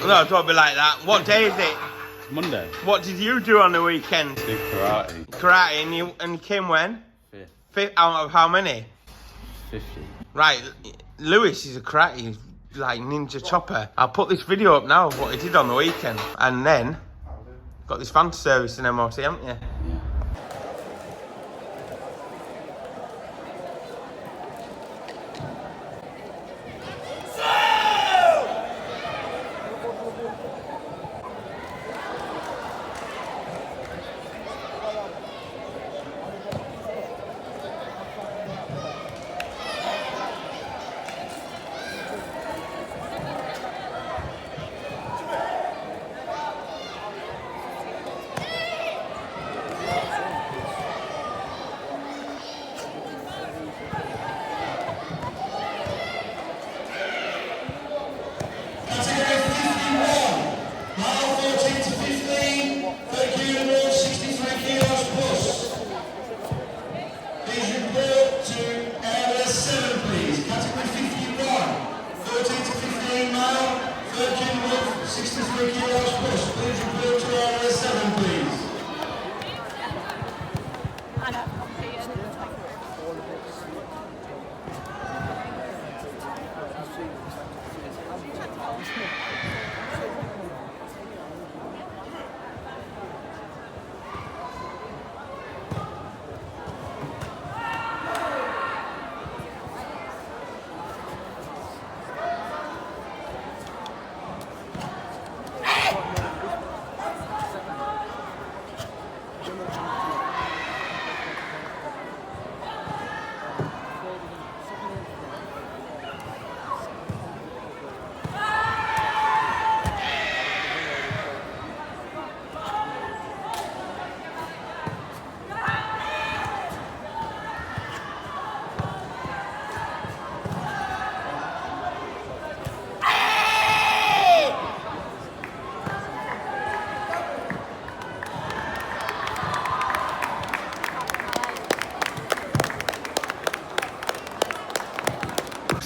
No, don't be like that. What day is it? Monday. What did you do on the weekend? Did karate. Karate, and you came when? Fifth out of how many? 50. Right, Lewis is a karate, like ninja chopper. I'll put this video up now of what he did on the weekend. And then, got this fan service in MOT, haven't you? Yeah.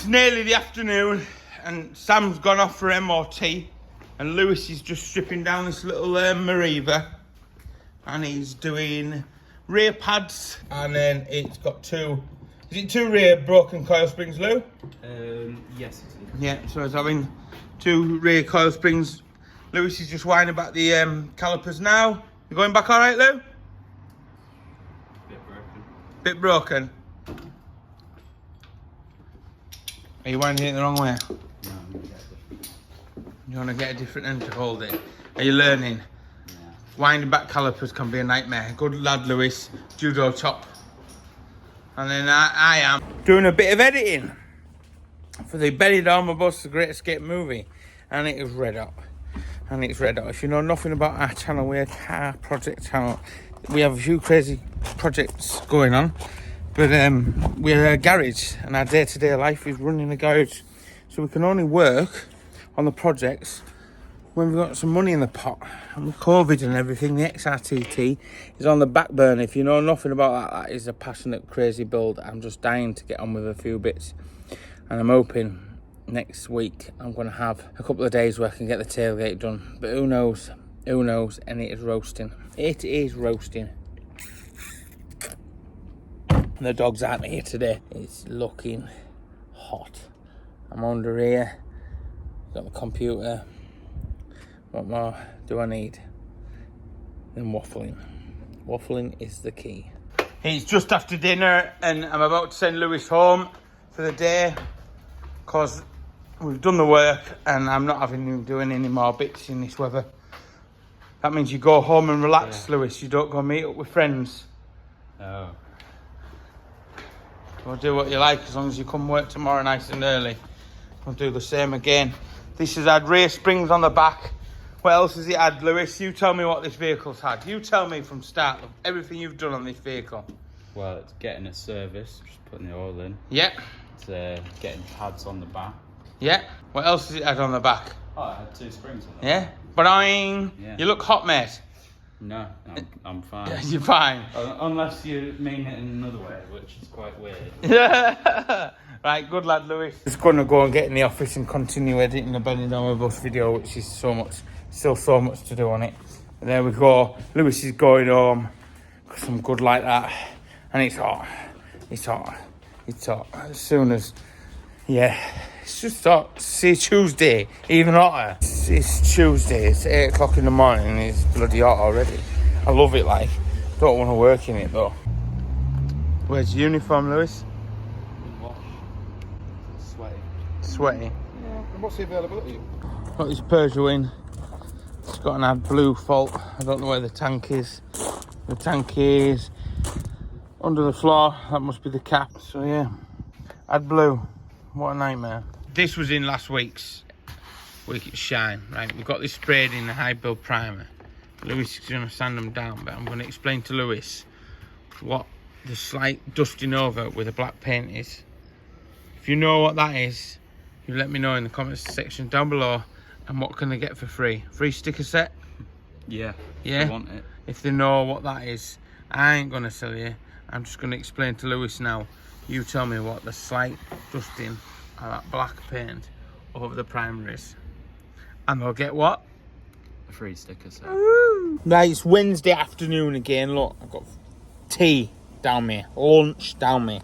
Nearly the afternoon and Sam's gone off for MOT and Lewis is just stripping down this little Mariva and he's doing rear pads and then it's got two rear broken coil springs, Lou? Yes. Yeah, so it's having two rear coil springs. Lewis is just winding back the calipers now. You going back alright, Lou? Bit broken. Are you winding it the wrong way? No, I'm gonna get it. You want to get a different end to hold it? Are you learning? Yeah. Winding back calipers can be a nightmare. Good lad, Lewis. Judo top. And then I am doing a bit of editing for the Benidorm Bus, the Great Escape movie. And it is red hot. And it's red hot. If you know nothing about our channel, we're a car project channel. We have a few crazy projects going on. But we're a garage and our day-to-day life is running a garage. So we can only work on the projects when we've got some money in the pot. And with COVID and everything, the XRTT is on the back burner. If you know nothing about that, that is a passionate, crazy build. I'm just dying to get on with a few bits. And I'm hoping next week I'm going to have a couple of days where I can get the tailgate done. But who knows? Who knows? And it is roasting. It is roasting. The dogs aren't here today. It's looking hot. I'm under here. Got the computer. What more do I need than waffling? Waffling is the key. It's just after dinner and I'm about to send Lewis home for the day because we've done the work and I'm not having him doing any more bits in this weather. That means you go home and relax, yeah. Lewis. You don't go meet up with friends. No. We'll do what you like as long as you come work tomorrow nice and early. We'll do the same again. This has had rear springs on the back. What else has it had, Lewis? You tell me what this vehicle's had. You tell me from start of everything you've done on this vehicle. Well, it's getting a service, just putting the oil in. Yep. It's getting pads on the back. Yeah. What else has it had on the back? Oh, it had two springs on the back. Yeah? But yeah. You look hot, mate. No, I'm fine. You're fine. Unless you mean it in another way, which is quite weird. Yeah. Right, good lad, Lewis. Just going to go and get in the office and continue editing the bending on my bus video, which is still so much to do on it. But there we go. Lewis is going home. Got some good like that. And it's hot. It's hot. It's hot. As soon as, yeah, it's just hot. See, Tuesday, even hotter. It's Tuesday. It's 8 o'clock in the morning and it's bloody hot already. I love it, like. Don't want to work in it though. Where's your uniform, Lewis? Sweaty. Yeah, and what's the availability? Got this Peugeot in. It's got an AdBlue fault. I don't know where the tank is. The tank is under the floor. That must be the cap. So yeah, AdBlue. What a nightmare. This was in last week's week at Shine. Right, we've got this sprayed in the high build primer. Lewis is going to sand them down, but I'm going to explain to Lewis what the slight dusting over with a black paint is. If you know what that is, you let me know in the comments section down below. And what can they get for free? Free sticker set? Yeah. Yeah? I want it. If they know what that is, I ain't going to sell you. I'm just going to explain to Lewis now. You tell me what the slight dusting of that black paint over the primer is. And they'll get what? A free sticker set. Right, it's Wednesday afternoon again. Look, I've got tea down me, lunch down me.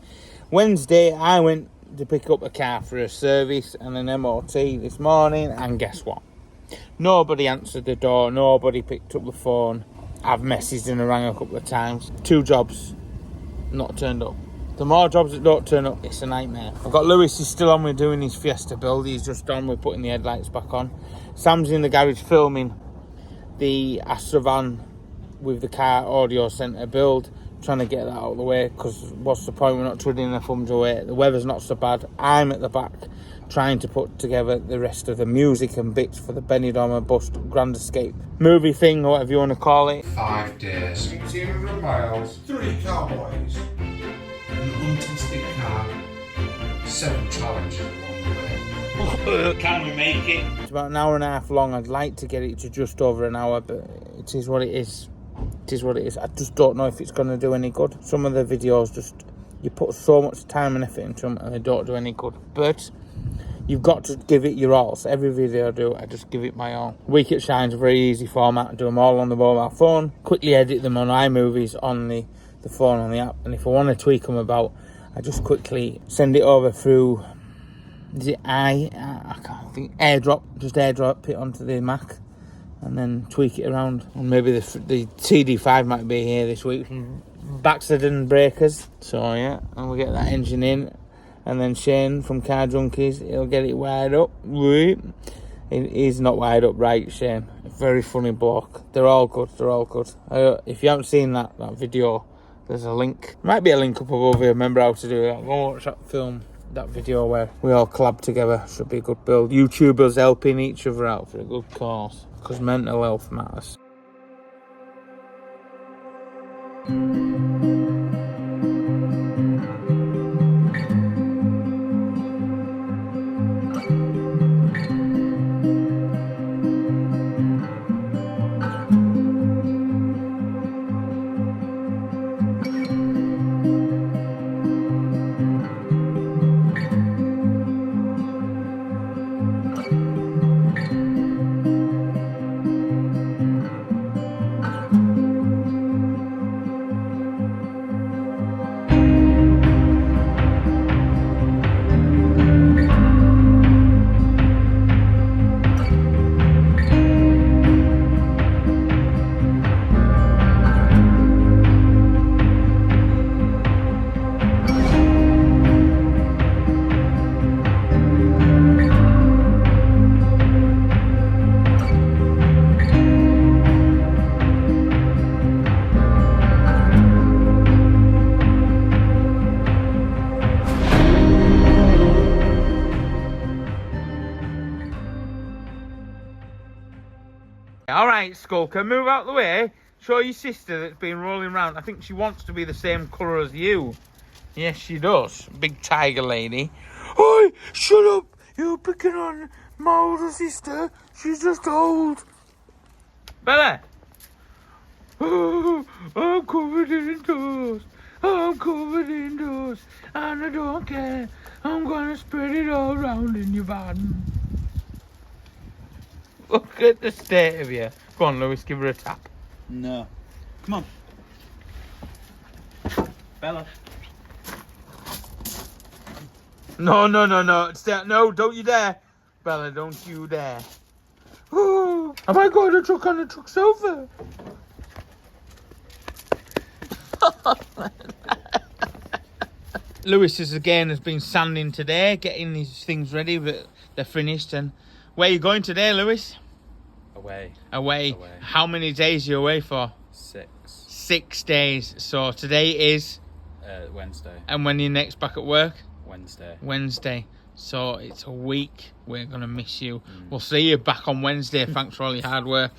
Wednesday, I went to pick up a car for a service and an MOT this morning, and guess what? Nobody answered the door, nobody picked up the phone. I've messaged and rang a couple of times. 2 jobs not turned up. The more jobs that don't turn up, it's a nightmare. I've got Lewis, he's still on with doing his Fiesta build. He's just on with putting the headlights back on. Sam's in the garage filming the Astrovan with the car audio centre build, trying to get that out of the way, because what's the point? We're not twiddling our thumbs away. The weather's not so bad. I'm at the back trying to put together the rest of the music and bits for the Benidorm Bus Grand Escape movie thing, or whatever you want to call it. 5 days, 1,800 miles, 3 cowboys, an untested car, 7 challenges along the way. Can we make it? It's about an hour and a half long. I'd like to get it to just over an hour, but it is what it is. It is what it is. I just don't know if it's going to do any good. Some of the videos just, you put so much time and effort into them and they don't do any good. But you've got to give it your all. So every video I do, I just give it my all. Week at Shine's a very easy format. I do them all on the mobile phone. Quickly edit them on iMovies on the phone on the app. And if I want to tweak them about, I just quickly send it over through, is it I can't think, AirDrop. Just AirDrop it onto the Mac. And then tweak it around. And maybe the TD5 might be here this week from Baxter Breakers. So yeah, and we'll get that engine in. And then Shane from Car Junkies, he'll get it wired up. He's not wired up right, Shane. Very funny bloke. They're all good, they're all good. If you haven't seen that video, there's a link. Might be a link up above here, remember how to do that. Go watch that film, that video where we all collab together. Should be a good build. YouTubers helping each other out for a good cause. Because mental health matters. Alright, Skulker, move out the way. Show your sister that's been rolling around. I think she wants to be the same colour as you. Yes, she does. Big tiger lady. Oi, shut up. You're picking on my older sister. She's just old. Bella. Oh, I'm covered in dust. I'm covered in dust. I and I don't care. I'm gonna spread it all around in your van. Look at the state of you. Go on, Lewis, give her a tap. No. Come on. Bella. No, no, no, no. No, don't you dare. Bella, don't you dare. Oh, have I got a truck on the truck sofa? Lewis has been sanding today, getting these things ready, but they're finished. And where are you going today, Lewis? Away. How many days are you away for? 6. 6 days. So today is? Wednesday. And when are you next back at work? Wednesday. So it's a week. We're going to miss you. We'll see you back on Wednesday. Thanks for all your hard work.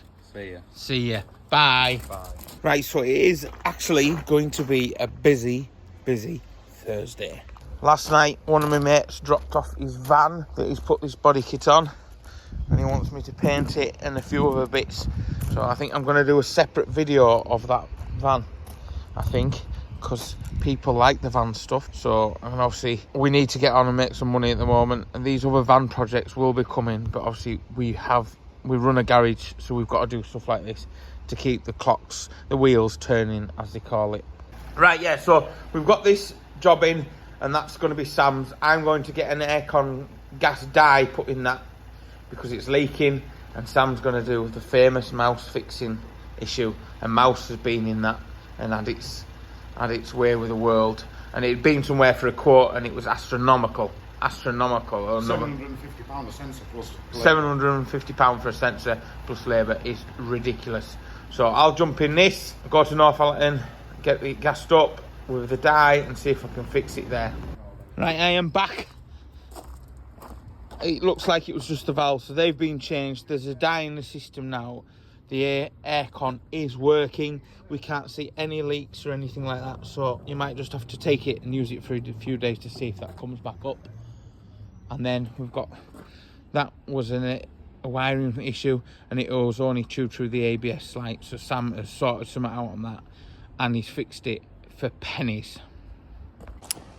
See ya. Bye. Right, so it is actually going to be a busy Thursday. Last night, one of my mates dropped off his van that he's put this body kit on, and he wants me to paint it and a few other bits. So I think I'm going to do a separate video of that van, I think, because people like the van stuff. So, and obviously we need to get on and make some money at the moment, and these other van projects will be coming, but obviously we run a garage, so we've got to do stuff like this to keep the wheels turning, as they call it. Right, yeah, so we've got this job in, and that's going to be Sam's. I'm going to get an aircon gas dye put in that because it's leaking, and Sam's going to do the famous mouse fixing issue. A mouse has been in that and had its way with the world, and it had been somewhere for a quote, and it was astronomical. £750 a sensor plus labour. £750 for a sensor plus labour is ridiculous. So I'll jump in this, go to Northallerton, get it gassed up with the dye and see if I can fix it there. Right, I am back. It looks like it was just the valve, so they've been changed. There's a dye in the system now. The aircon is working. We can't see any leaks or anything like that, so you might just have to take it and use it for a few days to see if that comes back up. And then we've got, that was a wiring issue, and it was only chewed through the ABS light, so Sam has sorted something out on that, and he's fixed it for pennies.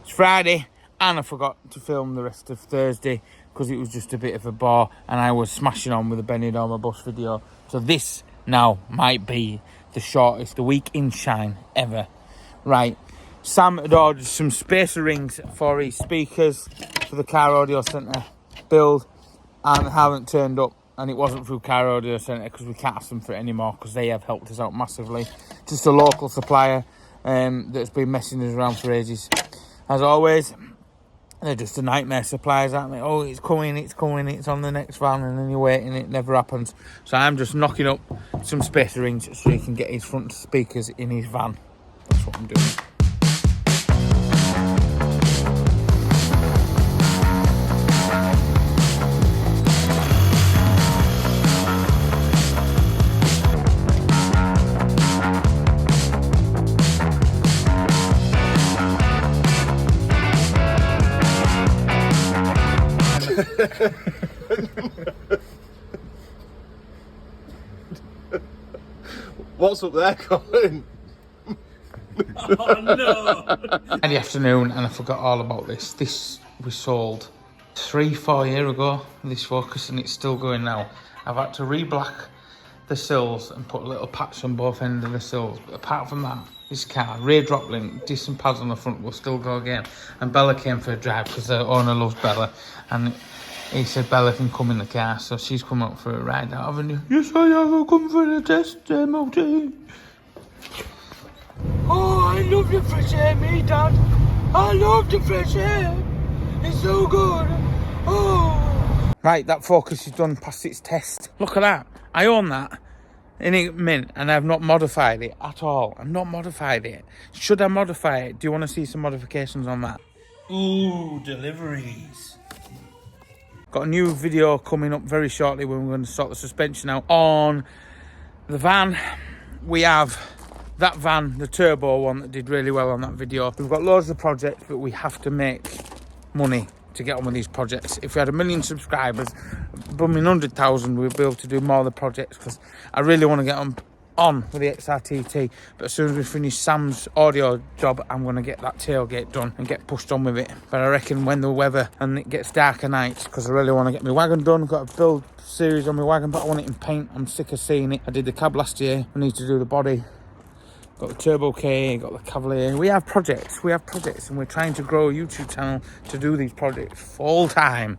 It's Friday, and I forgot to film the rest of Thursday because it was just a bit of a bore, and I was smashing on with the Benidorm bus video. So this now might be the shortest week in shine ever. Right, Sam had ordered some spacer rings for his speakers for the car audio centre build, and haven't turned up, and it wasn't through car audio centre because we can't ask them for it anymore because they have helped us out massively. Just a local supplier that's been messing us around for ages. As always, they're just a nightmare suppliers, aren't they? Oh, it's coming, it's on the next van, and then you're waiting, it never happens. So I'm just knocking up some spacer rings so he can get his front speakers in his van. That's what I'm doing. What's up there, Colin? Oh no! In the afternoon, and I forgot all about this. This was sold 3-4 years ago, this Focus, and it's still going now. I've had to re-black the sills and put a little patch on both ends of the sills. But apart from that, this car, rear drop link, decent pads on the front, will still go again. And Bella came for a drive because the owner loves Bella, and he said Bella can come in the car, so she's come up for a ride out, haven't you? Yes, I have. I'll come for the test, MOT. Oh, I love the fresh air, me, Dad. I love the fresh air. It's so good. Oh. Right, that Focus is done past its test. Look at that. I own that. In it mint, and I've not modified it at all. I've not modified it. Should I modify it? Do you want to see some modifications on that? Ooh, deliveries. Got a new video coming up very shortly when we're going to sort the suspension out on the van. We have that van, the turbo one that did really well on that video. We've got loads of projects, but we have to make money to get on with these projects. If we had 1 million subscribers, bumming 100,000, we'd be able to do more of the projects, because I really want to get on on with the XRTT. But as soon as we finish Sam's audio job, I'm going to get that tailgate done and get pushed on with it. But I reckon when the weather and it gets darker nights, because I really want to get my wagon done. I've got a build series on my wagon, but I want it in paint. I'm sick of seeing it. I did the cab last year. I need to do the body. Got the Turbo K, got the Cavalier. We have projects, and we're trying to grow a YouTube channel to do these projects full time.